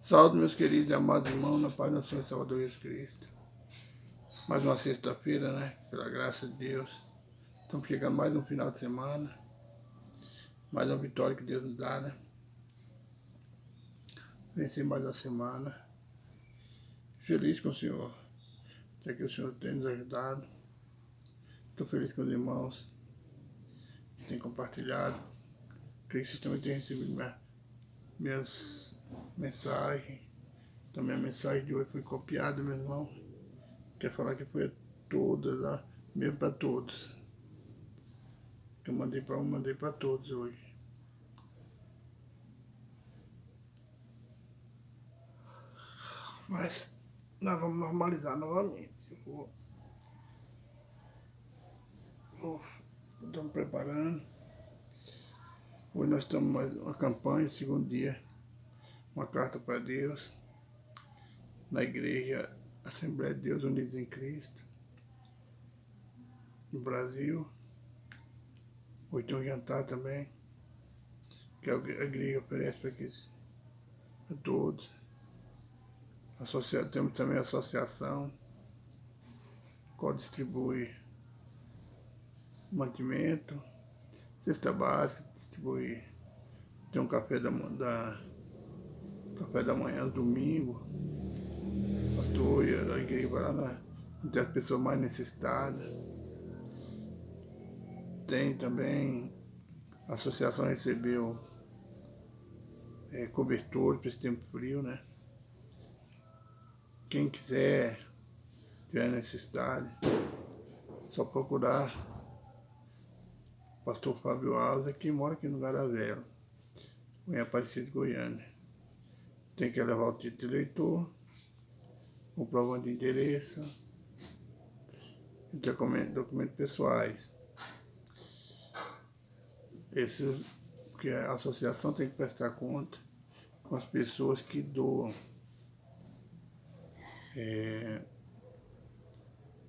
Saúde, meus queridos e amados irmãos, na paz do Senhor e Salvador Jesus Cristo. Mais uma sexta-feira, né? Pela graça de Deus. Estamos chegando mais um final de semana. Mais uma vitória que Deus nos dá, né? Vencer mais uma semana. Feliz com o Senhor. Até que o Senhor tem nos ajudado. Estou feliz com os irmãos que têm compartilhado. Creio que vocês também têm recebido minhas mensagens. Também a mensagem de hoje foi copiada, meu irmão. Quero falar que foi todas, tá? Mesmo para todos. Que eu mandei para um, mandei para todos hoje. Mas nós vamos normalizar novamente. Estamos preparando. Hoje nós estamos mais uma campanha, segundo dia. Uma carta para Deus. Na igreja Assembleia de Deus Unidos em Cristo. No Brasil. Hoje tem um jantar também. Que a igreja oferece para todos. Temos também a associação, qual distribui mantimento, cesta básica, distribui, tem um café da manhã, domingo, pastor e a igreja vai lá onde as pessoas mais necessitadas. Tem também, a associação recebeu cobertor para esse tempo frio, né? Quem quiser, tiver necessidade, só procurar o pastor Fábio Alves, que mora aqui no Garavelo, em Aparecida, Goiânia. Tem que levar o título de eleitor, comprovante de endereço, documentos pessoais. Porque a associação tem que prestar conta com as pessoas que doam.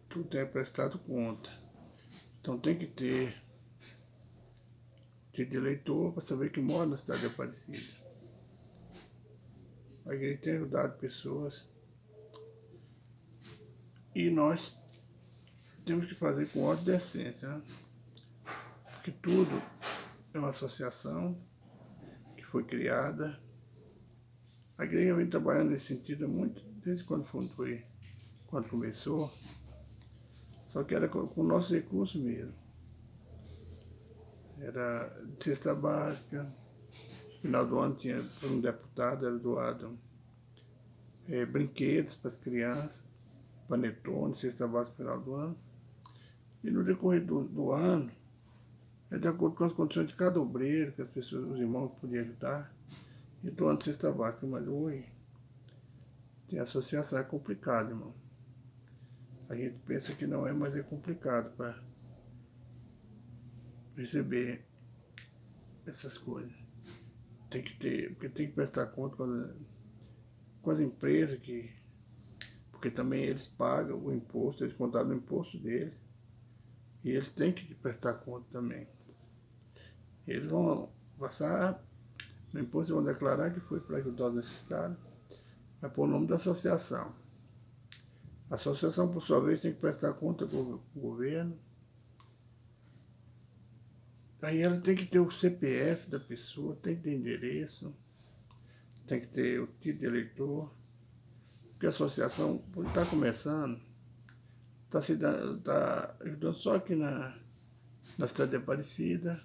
Tudo é prestado conta. Então tem que ter título de eleitor para saber que mora na cidade de Aparecida. A igreja tem ajudado pessoas. E nós temos que fazer com ordem e decência, né? Porque tudo é uma associação que foi criada. A igreja vem trabalhando nesse sentido muito, desde quando começou. Só que era com o nosso recurso mesmo. Era de cesta básica. No final do ano tinha, por um deputado, era doado brinquedos para as crianças, panetone, cesta básica no final do ano. E no decorrer do ano, é de acordo com as condições de cada obreiro, que as pessoas, os irmãos podiam ajudar, e doando cesta básica. Mas hoje, tem associação, é complicado, irmão. A gente pensa que não é, mas é complicado para receber essas coisas. Tem que ter, porque tem que prestar conta com as empresas, porque também eles pagam o imposto, eles contaram o imposto deles, e eles têm que prestar conta também. Eles vão passar no imposto, vão declarar que foi para ajudar os necessitados, mas por nome da associação. A associação, por sua vez, tem que prestar conta com o governo. Aí ela tem que ter o CPF da pessoa, tem que ter endereço, tem que ter o título de eleitor. Porque a associação, por estar começando, está ajudando só aqui na cidade de Aparecida,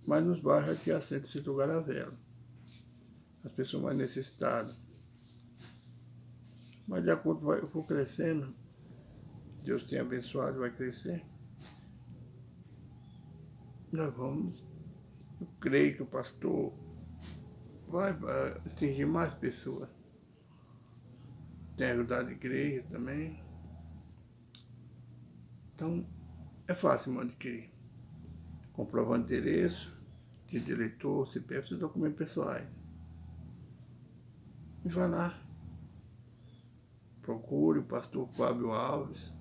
mas nos bairros aqui a Centro do Garavelo, as pessoas mais necessitadas. Mas de acordo com eu for crescendo, Deus tem abençoado, vai crescer. Nós vamos, eu creio que o pastor vai atingir mais pessoas. Tem ajudado a igreja também. Então, é fácil, irmão, adquirir. Comprovando endereço, título de eleitor, CPF e documentos pessoais. E vai lá. Procure o pastor Fábio Alves.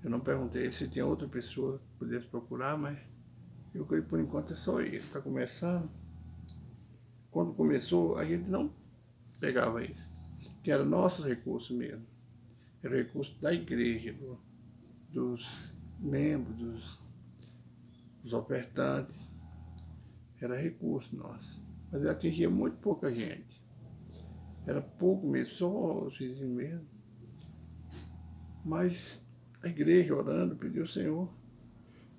Eu não perguntei se tinha outra pessoa que pudesse procurar, mas eu creio que por enquanto é só ele. Está começando. quando começou, a gente não pegava isso, que era nosso recurso mesmo. Era o recurso da igreja, dos membros, dos ofertantes. Era recurso nosso. Mas atingia muito pouca gente. Era pouco mesmo, só os vizinhos mesmo. Mas a igreja orando pediu ao Senhor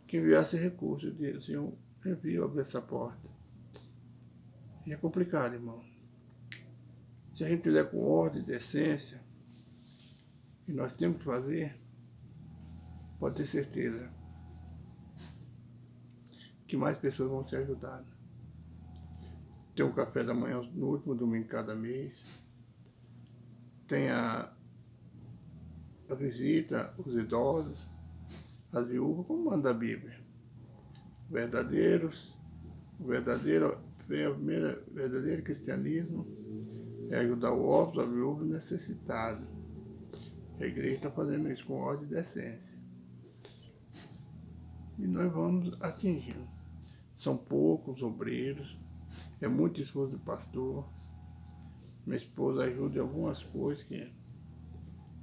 que enviasse recursos. Eu disse, Senhor, envia, abre essa porta. E é complicado, irmão. Se a gente fizer com ordem e decência, e nós temos que fazer, pode ter certeza que mais pessoas vão ser ajudadas. Tem um café da manhã no último domingo de cada mês. Tem a visita aos idosos, às viúvas, como manda a Bíblia. O verdadeiro cristianismo é ajudar o órfão, a viúva e o necessitado. A igreja está fazendo isso com ordem e decência. E nós vamos atingindo. São poucos obreiros, é muito esposo do pastor. Minha esposa ajuda em algumas coisas que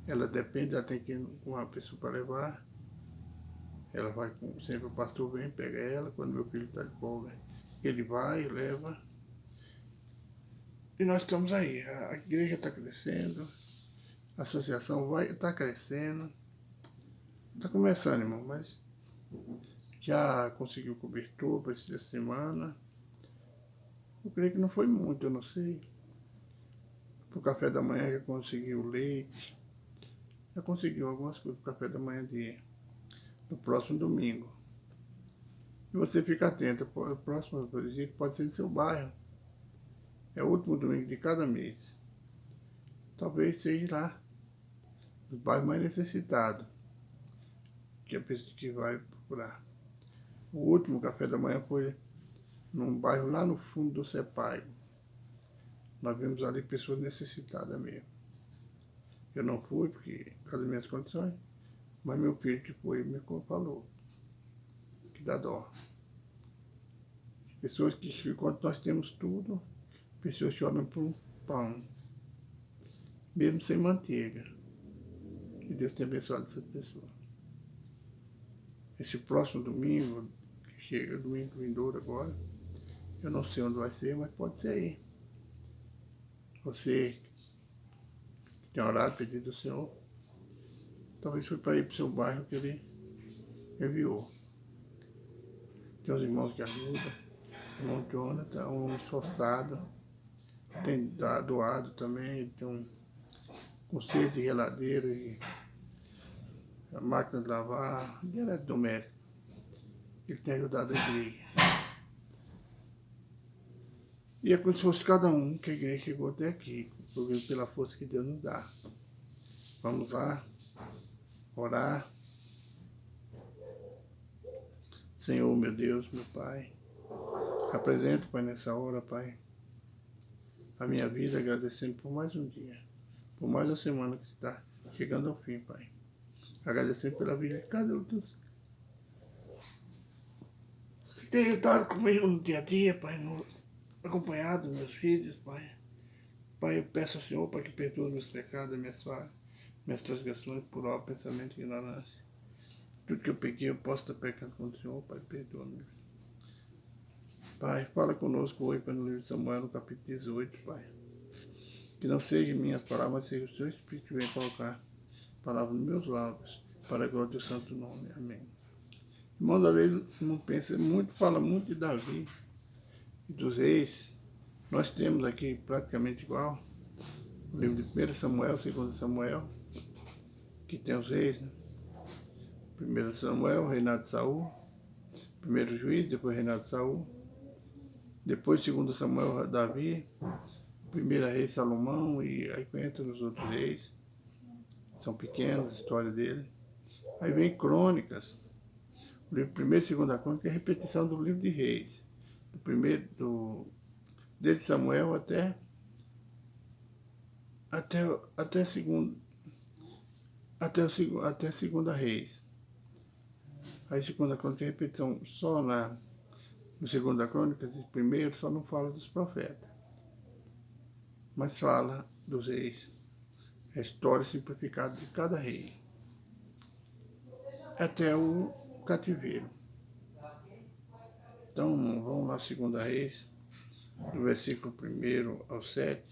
ela depende, ela tem que ir com uma pessoa para levar. Ela vai sempre o pastor vem, pega ela, quando meu filho está de folga, ele vai, leva. E nós estamos aí, a igreja está crescendo, a associação está crescendo. Está começando, irmão, mas já conseguiu cobertura para essa semana. Eu creio que não foi muito, eu não sei. Para o café da manhã já conseguiu leite, já conseguiu algumas coisas para o café da manhã no próximo domingo. E você fica atento, o próximo visita pode ser no seu bairro. É o último domingo de cada mês. Talvez seja lá, no bairro mais necessitado, que a pessoa que vai procurar. O último café da manhã foi num bairro lá no fundo do Sepaigo. Nós vimos ali pessoas necessitadas mesmo. Eu não fui, porque, por causa das minhas condições, mas meu filho que foi me falou que dá dó. Pessoas que, enquanto nós temos tudo, pessoas que olham para um pão, mesmo sem manteiga. Que Deus tenha abençoado essas pessoas. Esse próximo domingo, que chega, domingo vindouro agora, eu não sei onde vai ser, mas pode ser aí. Você que tem orado, pedido ao Senhor, talvez foi para ir para o seu bairro que ele enviou. Tem uns irmãos que ajudam, o irmão Jonathan, um esforçado, tem doado também, ele tem um conceito de geladeira e a máquina de lavar, de eletrodoméstico. Ele tem ajudado a igreja. E é como se fosse cada um que a igreja chegou até aqui, pela força que Deus nos dá. Vamos lá, orar. Senhor, meu Deus, meu Pai, apresento, Pai, nessa hora, Pai, a minha vida, agradecendo por mais um dia, por mais uma semana que está chegando ao fim, Pai. Agradecendo pela vida de cada um dos que tem estado comigo no dia a dia, Pai, acompanhado dos meus filhos, Pai. Pai, eu peço ao Senhor para que perdoe meus pecados, minhas falhas, minhas transgressões por obra, pensamento e ignorância. Tudo que eu pequei, eu posso estar pecando contra o Senhor, Pai, perdoa-me. Pai, fala conosco hoje, Pai, no livro de Samuel, no capítulo 18, Pai. Que não sejam minhas palavras, mas seja o Seu Espírito que venha colocar palavras nos meus lábios, para a glória do Santo Nome. Amém. Irmão, da vez não pensa muito, fala muito de Davi e dos reis. Nós temos aqui praticamente igual o livro de 1 Samuel, 2 Samuel, que tem os reis, né? 1 Samuel, reinado de Saul, 1 Juízo, depois reinado de Saul, depois 2 Samuel, Davi, 1 Rei Salomão, e aí entra nos outros reis, são pequenos, a história dele. Aí vem Crônicas, o livro 1 e 2 Crônicas é a repetição do livro de Reis, desde Samuel até segunda Reis. Aí 2 Crônicas é repetição só no 2 Crônicas, primeiro só não fala dos profetas. mas fala dos reis. A história simplificada de cada rei. Até o cativeiro. Então, vamos lá, 2 Reis, do versículo 1 ao 7.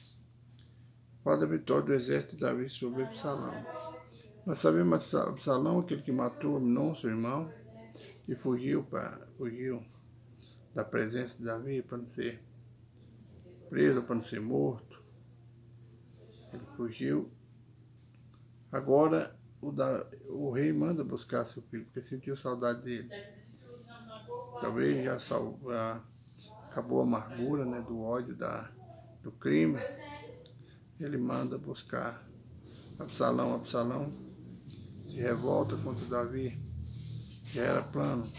Fala a vitória do exército de Davi sobre Absalão. Nós sabemos Absalão, aquele que matou Amnon, seu irmão, e fugiu da presença de Davi para não ser preso, para não ser morto. Ele fugiu. Agora o rei manda buscar seu filho, porque sentiu saudade dele. Talvez já acabou a amargura, né, do ódio, do crime. Ele manda buscar Absalão. Absalão se revolta contra Davi, que era plano.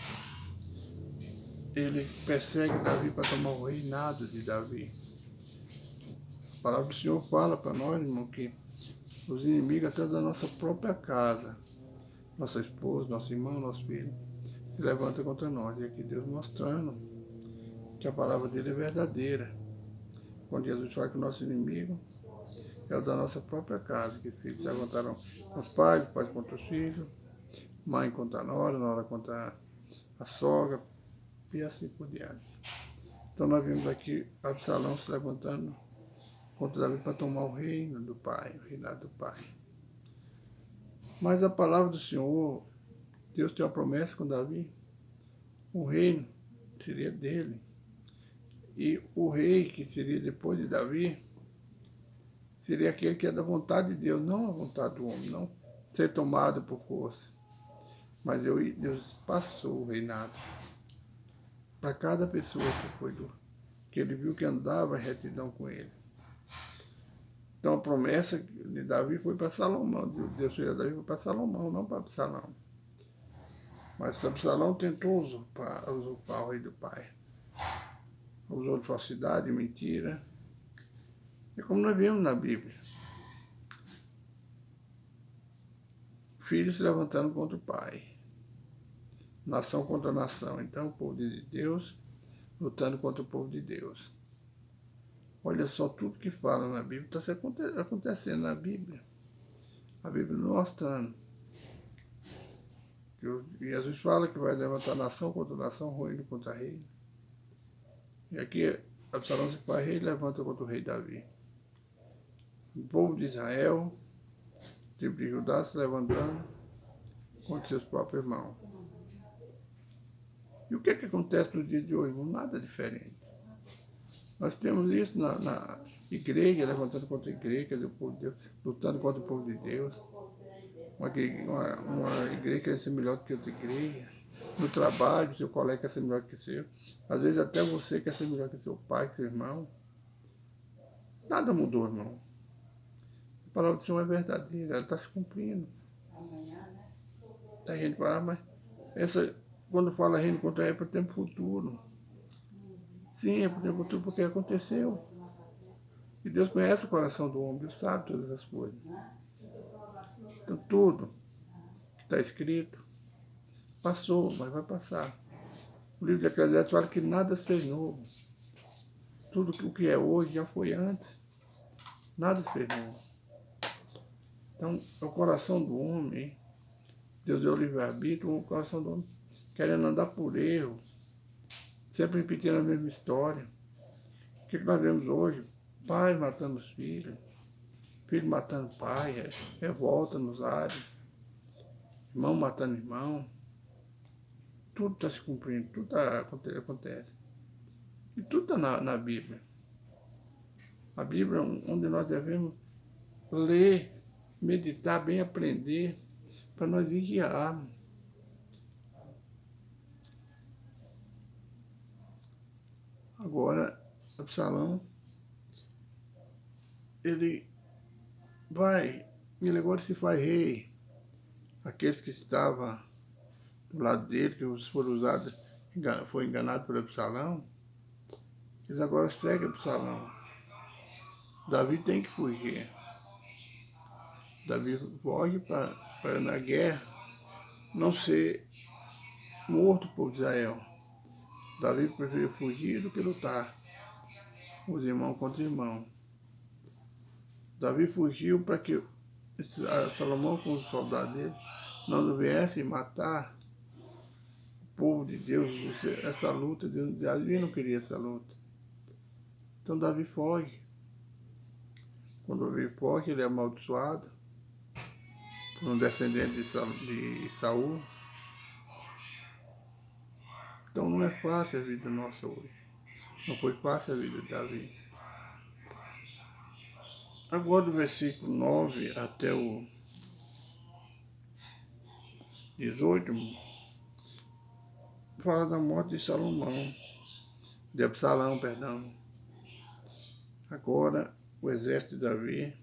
Ele persegue Davi para tomar o reinado de Davi. A palavra do Senhor fala para nós, irmão, que os inimigos até da nossa própria casa, nossa esposa, nosso irmão, nosso filho, se levantam contra nós. E aqui Deus mostrando que a palavra dele é verdadeira. Quando Jesus fala que o nosso inimigo é o da nossa própria casa, que filhos se levantaram com os pais contra os filhos, mãe contra a nora contra a sogra, e assim por diante. Então nós vimos aqui Absalão se levantando contra Davi para tomar o reino do pai, o reinado do pai. Mas a palavra do Senhor, Deus tem uma promessa com Davi, o reino seria dele. E o rei que seria depois de Davi, seria aquele que é da vontade de Deus, não a vontade do homem, não ser tomado por força. Mas Deus passou o reinado para cada pessoa que ele viu que andava em retidão com ele. Então a promessa de Davi foi para Salomão. Deus fez a Davi foi para Salomão, não para Absalão. Mas Absalão tentou usurpar o rei do pai. Usou de falsidade, mentira. E como nós vemos na Bíblia, filhos se levantando contra o pai, nação contra nação. Então o povo de Deus lutando contra o povo de Deus. Olha só tudo que fala na Bíblia, está acontecendo na Bíblia. A Bíblia mostrando que Jesus fala que vai levantar nação contra nação, reino contra reino. E aqui Absalão se faz rei e levanta contra o rei Davi. O povo de Israel, tribo de Judá, se levantando contra seus próprios irmãos. E o que acontece no dia de hoje? Nada diferente. Nós temos isso na igreja, levantando contra a igreja, quer dizer, o povo de Deus, lutando contra o povo de Deus. Uma igreja quer ser melhor do que outra igreja. No trabalho, seu colega quer ser melhor que o seu. Às vezes até você quer ser melhor que seu pai, que seu irmão. Nada mudou, irmão. A palavra do Senhor é verdadeira, ela está se cumprindo. A gente fala, mas quando fala reino contra é para o tempo futuro. Sim, é para o tempo futuro porque aconteceu. E Deus conhece o coração do homem, Deus sabe todas as coisas. Então tudo que está escrito passou, mas vai passar. O livro de Eclesiastes fala que nada se fez novo. Tudo o que é hoje já foi antes. Nada se fez novo. Então, é o coração do homem, Deus deu o livre-arbítrio, o coração do homem querendo andar por erro, sempre repetindo a mesma história. O que nós vemos hoje? Pai matando os filhos, filho matando pai, revolta nos ares, irmão matando irmão. Tudo está se cumprindo, tudo acontece. E tudo está na Bíblia. A Bíblia é onde nós devemos ler, meditar, bem aprender, para nós vigiarmos. Agora, Absalão, ele agora se faz rei. Aqueles que estavam do lado dele, que foram usados, foi enganado por Absalão, eles agora seguem Absalão. Davi tem que fugir. Davi foge para na guerra não ser morto por Israel. Davi preferiu fugir do que lutar. Os irmãos contra irmãos. Davi fugiu para que Salomão com os soldados dele não viessem matar o povo de Deus. Essa luta, Davi não queria essa luta. Então Davi foge. Quando Davi foge, ele é amaldiçoado por um descendente de Saul. Então não é fácil a vida nossa hoje. Não foi fácil a vida de Davi. Agora do versículo 9 até o 18, fala da morte de Salomão, de Absalão, perdão. Agora o exército de Davi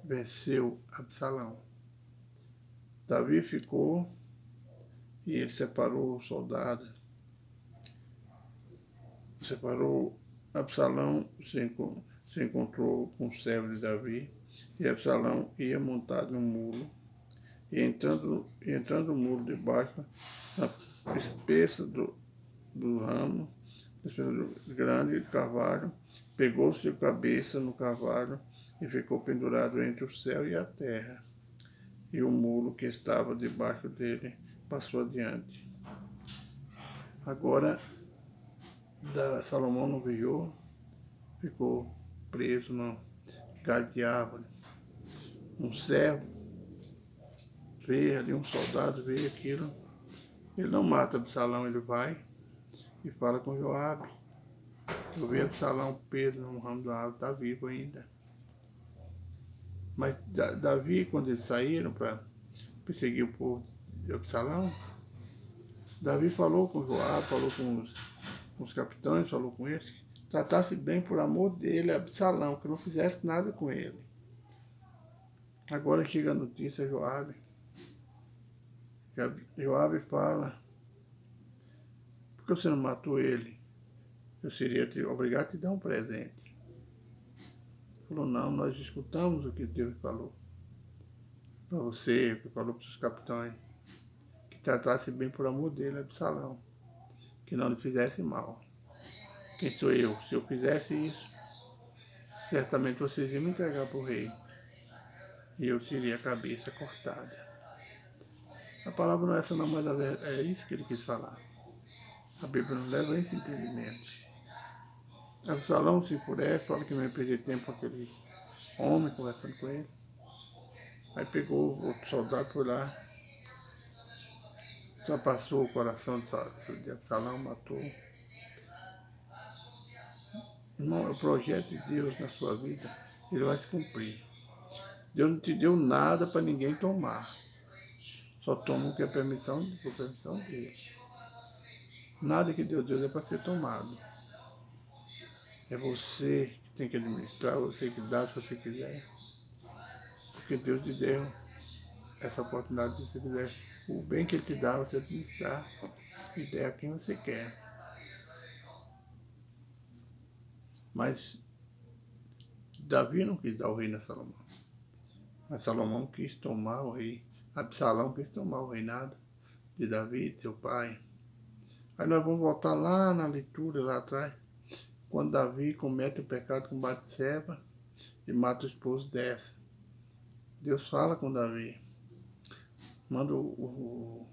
venceu Absalão. Davi ficou e ele separou os soldados. Separou Absalão, se encontrou com o servo de Davi, e Absalão ia montado no muro, e entrando o muro debaixo, na espessa do ramo, grande cavalo, pegou sua cabeça no cavalo e ficou pendurado entre o céu e a terra, e o muro que estava debaixo dele passou adiante. Agora, Salomão não vigiou, ficou preso no galho de árvore. Um servo veio ali, um soldado veio aquilo. Ele não mata Absalão, ele vai e fala com Joabe. Eu vi Absalão preso no ramo da árvore, está vivo ainda. Mas Davi, quando eles saíram para perseguir o povo de Absalão, Davi falou com Joabe, falou com os capitães, falou com eles, que tratasse bem por amor dele, Absalão, que não fizesse nada com ele. Agora chega a notícia, Joabe. Joabe fala, por que você não matou ele? Eu seria obrigado a te dar um presente. Falou, não, nós escutamos o que Deus falou para você, o que falou para os seus capitães, que tratasse bem por amor dele, Absalão, que não lhe fizesse mal. Quem sou eu? Se eu fizesse isso, certamente vocês iam me entregar para o rei e eu teria a cabeça cortada. A palavra não é essa não, mas é isso que ele quis falar. A Bíblia nos leva a esse entendimento. Absalão se enfurece, fala que não ia perder tempo com aquele homem conversando com ele. Aí pegou o outro soldado, foi lá, ultrapassou o coração de Absalão, matou. Irmão, é o projeto de Deus na sua vida, ele vai se cumprir. Deus não te deu nada para ninguém tomar. Só toma o que é permissão dele. Nada que Deus deu é para ser tomado. É você que tem que administrar, você que dá se você quiser. Porque Deus te deu essa oportunidade, se você quiser. O bem que Ele te dá, você administrar e der a quem você quer. Mas Davi não quis dar o reino a Salomão. Mas Salomão quis tomar o rei. Absalão quis tomar o reinado de Davi, de seu pai. Aí nós vamos voltar lá na leitura, lá atrás, quando Davi comete o pecado com Batseba e mata o esposo dessa. Deus fala com Davi. Manda o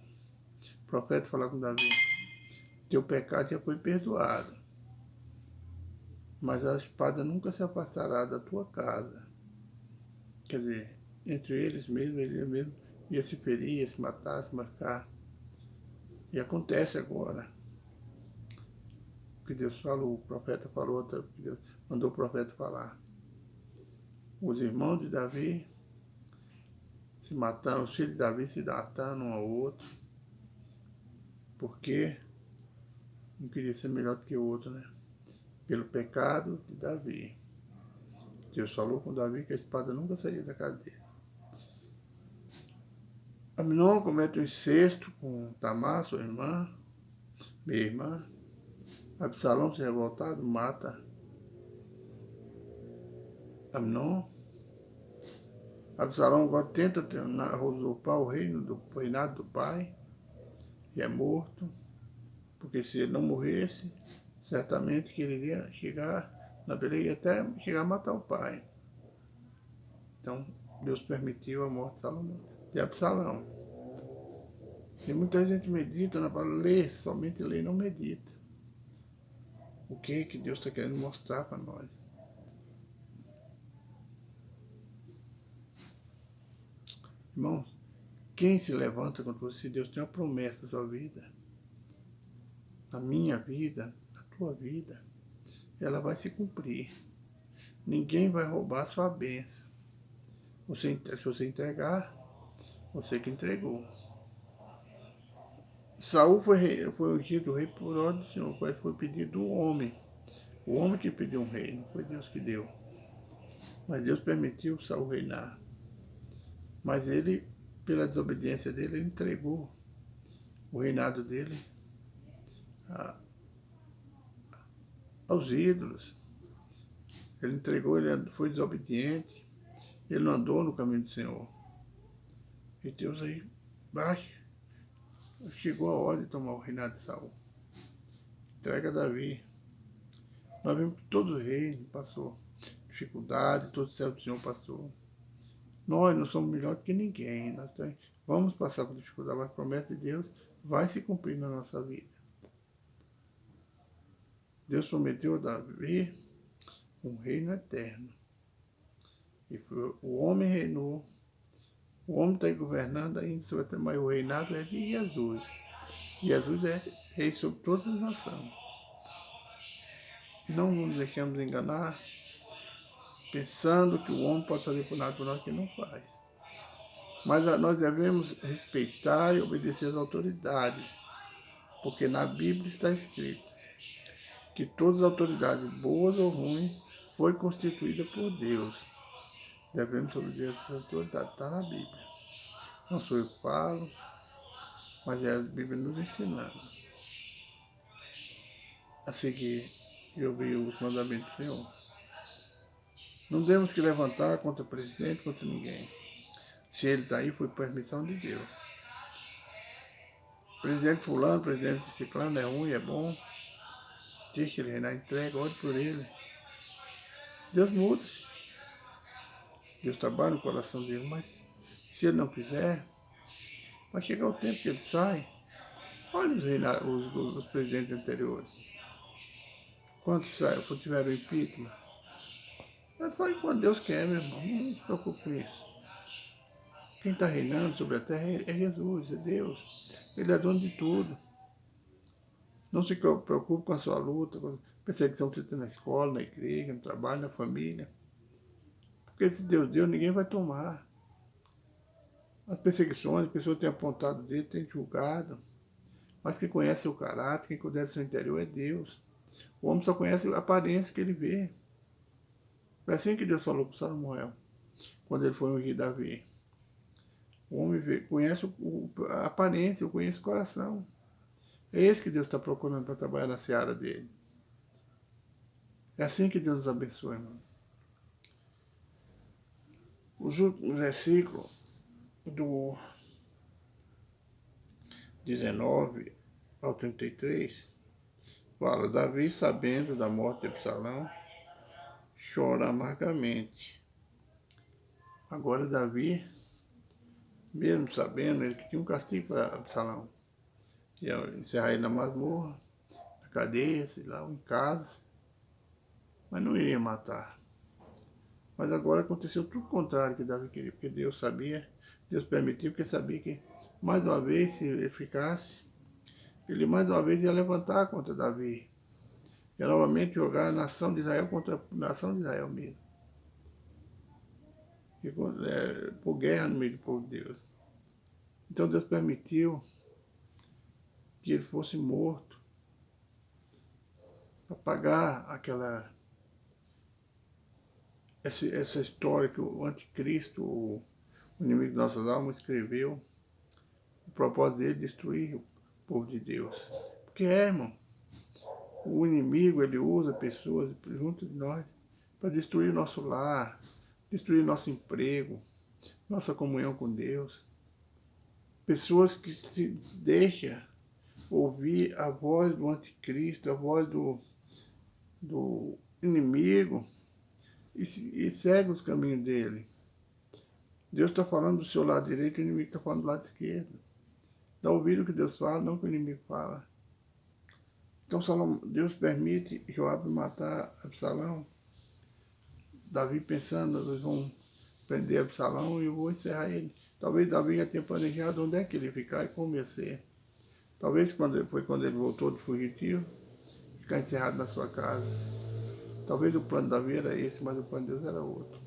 profeta falar com Davi. Teu pecado já foi perdoado, mas a espada nunca se afastará da tua casa. Quer dizer, entre eles mesmo, ele mesmo ia se ferir, ia se matar, se machucar. E acontece agora. O que Deus falou, o profeta falou, o que Deus mandou o profeta falar. Os irmãos de Davi se mataram, os filhos de Davi se matando um ao outro, porque não queria ser melhor do que o outro, né? Pelo pecado de Davi. Deus falou com Davi que a espada nunca sairia da casa dele. Amnon comete um incesto com Tamar, sua irmã, minha irmã. Absalão, se revoltado, mata Amnon. Absalão agora tenta usurpar o reinado do pai, e é morto, porque se ele não morresse, certamente que ele iria chegar na peleia até chegar a matar o pai. Então, Deus permitiu a morte de Absalão. E muita gente medita na palavra, lê, somente lê, não medita. O que Deus está querendo mostrar para nós? Irmãos, quem se levanta contra você, Deus tem uma promessa na sua vida, na minha vida, na tua vida, ela vai se cumprir. Ninguém vai roubar a sua bênção. Se você entregar, você que entregou. Saul foi ungido rei por ordem do Senhor, foi pedido do homem. O homem que pediu um rei, não foi Deus que deu. Mas Deus permitiu Saul reinar. Mas ele, pela desobediência dele, ele entregou o reinado dele aos ídolos. Ele entregou, ele foi desobediente. Ele não andou no caminho do Senhor. E Deus aí, chegou a hora de tomar o reinado de Saul. Entrega a Davi. Nós vimos que todo o reino passou dificuldade, todo o céu do Senhor passou. Nós não somos melhores que ninguém. Nós vamos passar por dificuldade, mas a promessa de Deus vai se cumprir na nossa vida. Deus prometeu a Davi um reino eterno. E o homem reinou. O homem está aí governando ainda, mas o reinado é de Jesus. Jesus é rei sobre todas as nações. Não nos deixemos enganar, pensando que o homem pode fazer por nada por nós que não faz. Mas nós devemos respeitar e obedecer às autoridades, porque na Bíblia está escrito que todas as autoridades, boas ou ruins, foi constituída por Deus. Devemos obedecer essas autoridades, está na Bíblia. Não sou eu que falo, mas é a Bíblia nos ensinando a seguir e ouvir os mandamentos do Senhor. Não temos que levantar contra o presidente, contra ninguém. Se ele está aí, foi por permissão de Deus. Presidente fulano, presidente ciclano é ruim, é bom. Deixa ele reinar, entrega, ore por ele. Deus muda-se. Deus trabalha no coração dele, mas se ele não quiser, vai chegar o tempo que ele sai. Olha os presidentes anteriores. Quantos saem, quando tiveram impeachment? É só enquanto Deus quer, meu irmão. Não se preocupe com isso. Quem está reinando sobre a terra é Jesus, é Deus. Ele é dono de tudo. Não se preocupe com a sua luta, com a perseguição que você tem na escola, na igreja, no trabalho, na família. Porque se Deus deu, ninguém vai tomar. As perseguições, as pessoas têm apontado o dedo, têm julgado. Mas quem conhece seu caráter, quem conhece seu interior é Deus. O homem só conhece a aparência que ele vê. Foi assim que Deus falou para Samuel, quando ele foi ungir Davi. O homem conhece a aparência, eu conheço o coração. É esse que Deus está procurando para trabalhar na seara dele. É assim que Deus nos abençoa, irmão. Os últimos versículos do 19 ao 33 fala: Davi, sabendo da morte de Absalão, chora amargamente. Agora Davi, mesmo sabendo, ele que tinha um castigo para Absalão, que ia encerrar ele na masmorra, na cadeia, sei lá, ou em casa, mas não iria matar. Mas agora aconteceu tudo o contrário que Davi queria, porque Deus sabia, Deus permitiu, porque sabia que mais uma vez, se ele ficasse, ele mais uma vez ia levantar contra Davi. Ia novamente jogar a nação de Israel contra a nação de Israel mesmo. Por guerra no meio do povo de Deus. Então Deus permitiu que ele fosse morto para pagar essa história que o anticristo, o inimigo de nossas almas, escreveu. O propósito dele é destruir o povo de Deus. Porque irmão, o inimigo, ele usa pessoas junto de nós para destruir nosso lar, destruir nosso emprego, nossa comunhão com Deus. Pessoas que se deixam ouvir a voz do anticristo, a voz do inimigo e segue os caminhos dele. Deus está falando do seu lado direito e o inimigo está falando do lado esquerdo. Dá ouvido o que Deus fala, não o que o inimigo fala. Então Deus permite Joabe matar Absalão. Davi pensando, eles vão prender Absalão e eu vou encerrar ele. Talvez Davi já tenha planejado onde é que ele ia ficar e como ia ser. Talvez quando ele voltou do fugitivo, ficar encerrado na sua casa. Talvez o plano de Davi era esse, mas o plano de Deus era outro.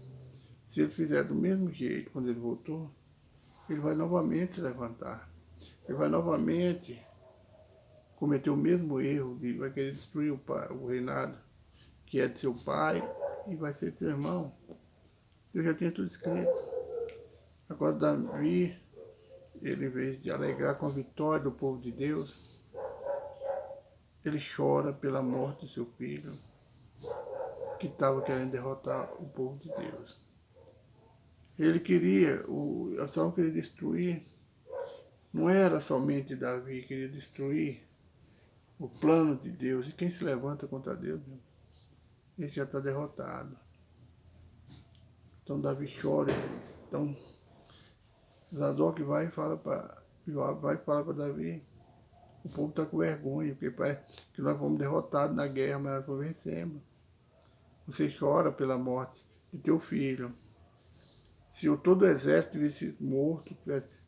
Se ele fizer do mesmo jeito quando ele voltou, ele vai novamente se levantar. Ele vai novamente cometer o mesmo erro, vai querer destruir o reinado que é de seu pai e vai ser de seu irmão. Eu já tinha tudo escrito. Agora Davi, ele, em vez de alegrar com a vitória do povo de Deus, ele chora pela morte de seu filho, que estava querendo derrotar o povo de Deus. Absalão queria destruir, não era somente Davi que queria destruir o plano de Deus. E quem se levanta contra Deus, esse já está derrotado. Então Davi chora. Então Zadok vai e fala para Joabe, vai e fala para Davi. O povo está com vergonha, porque parece que nós fomos derrotados na guerra, mas nós vencemos. Você chora pela morte de teu filho. Se todo o exército tivesse morto,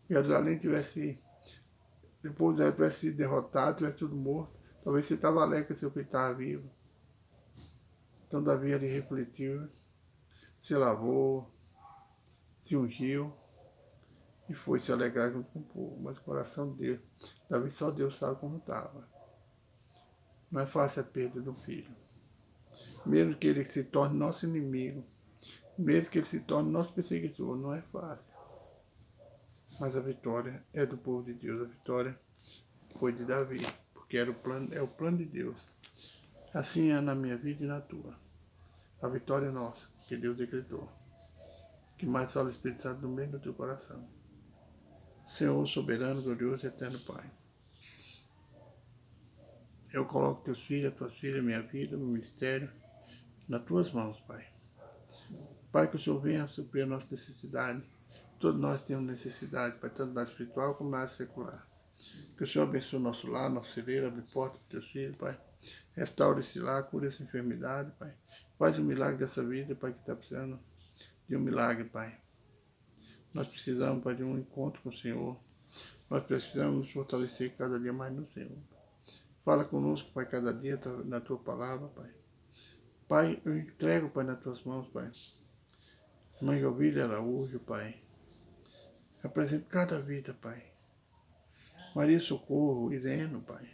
Jerusalém tivesse, depois o exército tivesse sido derrotado, tivesse tudo morto, talvez você estava alegre que seu filho estava vivo. Então Davi ele refletiu, se lavou, se ungiu e foi se alegrar junto com o povo. Mas o coração dele, Davi só Deus sabe como estava. Não é fácil a perda do filho. Mesmo que ele se torne nosso inimigo, mesmo que ele se torne nosso perseguidor, não é fácil. Mas a vitória é do povo de Deus, a vitória foi de Davi, porque é o plano de Deus. Assim é na minha vida e na tua. A vitória é nossa, que Deus decretou. Que mais fala o Espírito Santo no meio do teu coração. Senhor soberano, glorioso e eterno Pai. Eu coloco teus filhos, tuas filhas, minha vida, meu ministério, nas tuas mãos, Pai. Pai, que o Senhor venha suprir a nossa necessidade. Todos nós temos necessidade, Pai, tanto na área espiritual como na área secular. Que o Senhor abençoe o nosso lar, nosso celeiro, abre porta para teus filhos, Pai. Restaura esse lar, cura essa enfermidade, Pai. Faz um milagre dessa vida, Pai, que está precisando de um milagre, Pai. Nós precisamos, Pai, de um encontro com o Senhor. Nós precisamos nos fortalecer cada dia mais no Senhor. Fala conosco, Pai, cada dia na tua palavra, Pai. Pai, eu entrego, Pai, nas tuas mãos, Pai. Mãe Jovília Araújo, Pai. Apresento cada vida, Pai. Maria Socorro, Ireno, Pai.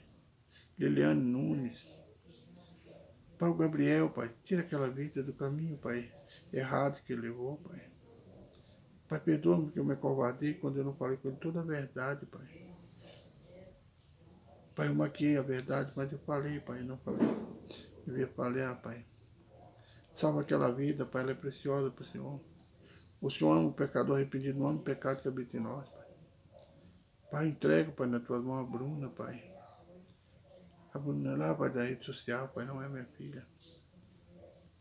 Liliane Nunes. Pai, o Gabriel, Pai, tira aquela vida do caminho, Pai, errado que ele levou, Pai. Pai, perdoa-me que eu me acovardei quando eu não falei com ele toda a verdade, Pai. Pai, eu maquiei a verdade, mas eu falei, Pai, eu não falei. Eu devia falar, Pai. Salva aquela vida, Pai, ela é preciosa para o Senhor. O Senhor ama o pecador arrependido, não ama o pecado que habita em nós, Pai. Pai, entrega, Pai, nas tuas mãos a Bruna, Pai. A Bruna lá, Pai, da rede social, Pai, não é minha filha.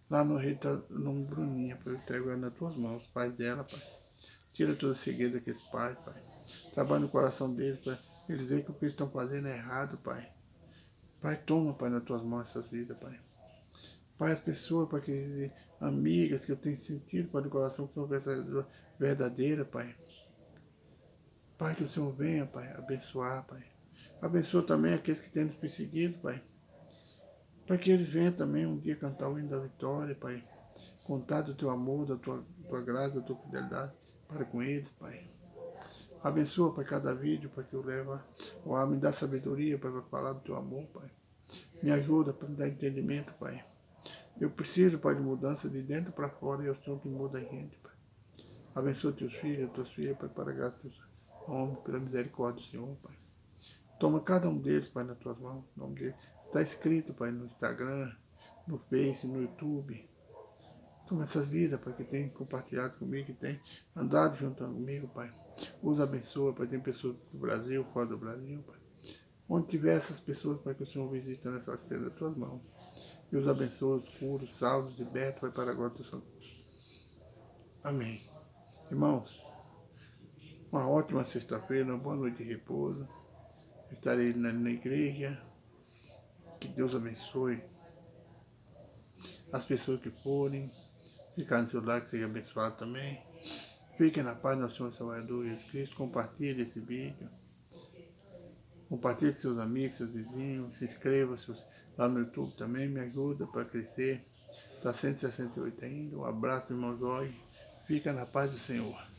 Lá no rede está o nome Bruninha, Pai, eu entrego ela nas tuas mãos, os pais dela, Pai. Tira toda a cegueira daqueles pais, Pai. Trabalha no coração deles, Pai. Eles veem que o que eles estão fazendo é errado, Pai. Pai, toma, Pai, nas tuas mãos essas vidas, Pai. Pai, as pessoas, Pai, que amigas que eu tenho sentido, Pai, do coração, que são verdadeiras, Pai. Pai, que o Senhor venha, Pai, abençoar, Pai. Abençoa também aqueles que têm nos perseguido, Pai. Pai, que eles venham também um dia cantar o hino da vitória, Pai. Contar do teu amor, da tua graça, da tua fidelidade para com eles, Pai. Abençoa, Pai, cada vídeo, Pai, que eu levo. Me dá sabedoria, Pai, para falar do teu amor, Pai. Me ajuda, Pai, me dá entendimento, Pai. Eu preciso, Pai, de mudança de dentro para fora e é o Senhor que muda a gente, Pai. Abençoa teus filhos, tuas filhas, Pai, para a graça de Deus. Homem, pela misericórdia do Senhor, Pai. Toma cada um deles, Pai, nas tuas mãos. O nome deles está escrito, Pai, no Instagram, no Face, no YouTube. Toma essas vidas, Pai, que tem compartilhado comigo, que tem andado junto comigo, Pai. Os abençoa, Pai. Tem pessoas do Brasil, fora do Brasil, Pai. Onde tiver essas pessoas, Pai, que o Senhor visita nessa hora das tuas mãos. E os abençoa, os cura, os salva, os liberta, Pai, para a glória do Senhor. Amém. Irmãos, Uma ótima sexta-feira, uma boa noite de repouso. Estarei na igreja. Que Deus abençoe as pessoas que forem. Ficar no seu lar, que seja abençoado também. Fiquem na paz do nosso Senhor Salvador Jesus Cristo. Compartilhe esse vídeo. Compartilhe com seus amigos, seus vizinhos. Se inscreva lá no YouTube também. Me ajuda para crescer. Está 168 ainda. Um abraço, irmão Jorge. Fica na paz do Senhor.